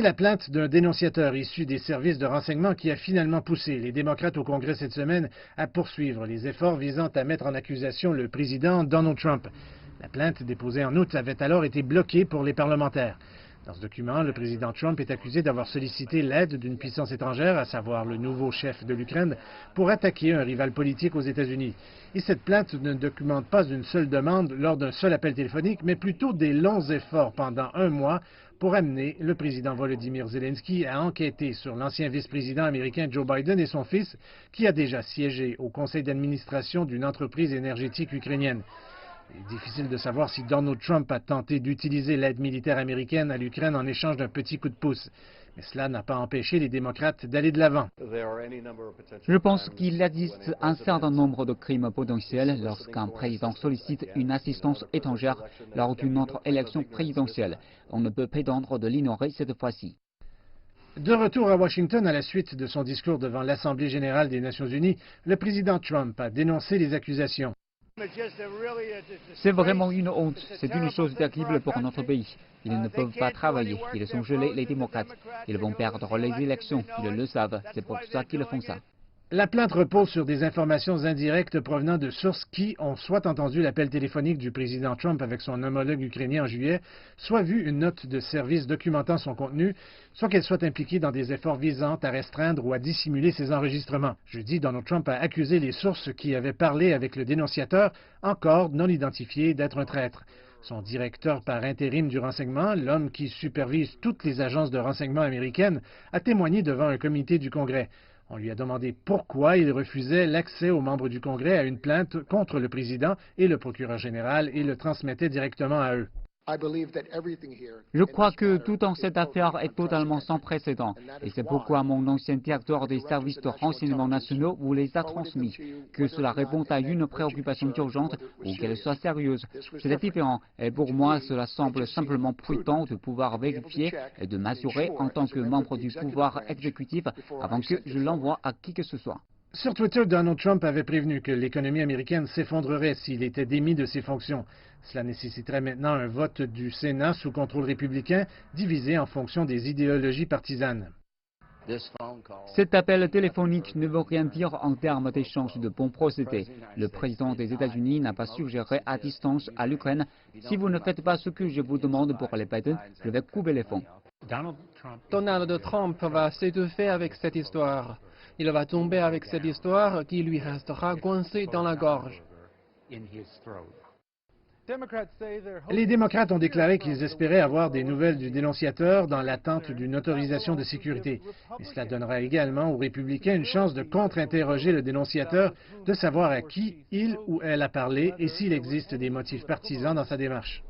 La plainte d'un dénonciateur issu des services de renseignement qui a finalement poussé les démocrates au Congrès cette semaine à poursuivre les efforts visant à mettre en accusation le président Donald Trump. La plainte déposée en août avait alors été bloquée pour les parlementaires. Dans ce document, le président Trump est accusé d'avoir sollicité l'aide d'une puissance étrangère, à savoir le nouveau chef de l'Ukraine, pour attaquer un rival politique aux États-Unis. Et cette plainte ne documente pas une seule demande lors d'un seul appel téléphonique, mais plutôt des longs efforts pendant un mois pour amener le président Volodymyr Zelensky à enquêter sur l'ancien vice-président américain Joe Biden et son fils, qui a déjà siégé au conseil d'administration d'une entreprise énergétique ukrainienne. Il est difficile de savoir si Donald Trump a tenté d'utiliser l'aide militaire américaine à l'Ukraine en échange d'un petit coup de pouce. Mais cela n'a pas empêché les démocrates d'aller de l'avant. Je pense qu'il existe un certain nombre de crimes potentiels lorsqu'un président sollicite une assistance étrangère lors d'une autre élection présidentielle. On ne peut prétendre de l'ignorer cette fois-ci. De retour à Washington à la suite de son discours devant l'Assemblée générale des Nations unies, le président Trump a dénoncé les accusations. C'est vraiment une honte. C'est une chose terrible pour notre pays. Ils ne peuvent pas travailler. Ils ont gelé les démocrates. Ils vont perdre les élections. Ils le savent. C'est pour ça qu'ils font ça. La plainte repose sur des informations indirectes provenant de sources qui ont soit entendu l'appel téléphonique du président Trump avec son homologue ukrainien en juillet, soit vu une note de service documentant son contenu, soit qu'elles soient impliquées dans des efforts visant à restreindre ou à dissimuler ces enregistrements. Jeudi, Donald Trump a accusé les sources qui avaient parlé avec le dénonciateur, encore non identifié, d'être un traître. Son directeur par intérim du renseignement, l'homme qui supervise toutes les agences de renseignement américaines, a témoigné devant un comité du Congrès. On lui a demandé pourquoi il refusait l'accès aux membres du Congrès à une plainte contre le président et le procureur général et le transmettait directement à eux. Je crois que tout dans cette affaire est totalement sans précédent. Et c'est pourquoi mon ancien directeur des services de renseignement nationaux vous les a transmis. Que cela réponde à une préoccupation urgente ou qu'elle soit sérieuse, c'est différent. Et pour moi, cela semble simplement prudent de pouvoir vérifier et de m'assurer en tant que membre du pouvoir exécutif avant que je l'envoie à qui que ce soit. Sur Twitter, Donald Trump avait prévenu que l'économie américaine s'effondrerait s'il était démis de ses fonctions. Cela nécessiterait maintenant un vote du Sénat sous contrôle républicain, divisé en fonction des idéologies partisanes. Cet appel téléphonique ne veut rien dire en termes d'échange de bons procédés. Le président des États-Unis n'a pas suggéré à distance à l'Ukraine « Si vous ne faites pas ce que je vous demande pour les Biden, je vais couper les fonds ». Donald Trump va s'étouffer avec cette histoire. Il va tomber avec cette histoire qui lui restera coincée dans la gorge. Les démocrates ont déclaré qu'ils espéraient avoir des nouvelles du dénonciateur dans l'attente d'une autorisation de sécurité. Mais cela donnera également aux républicains une chance de contre-interroger le dénonciateur, de savoir à qui il ou elle a parlé et s'il existe des motifs partisans dans sa démarche.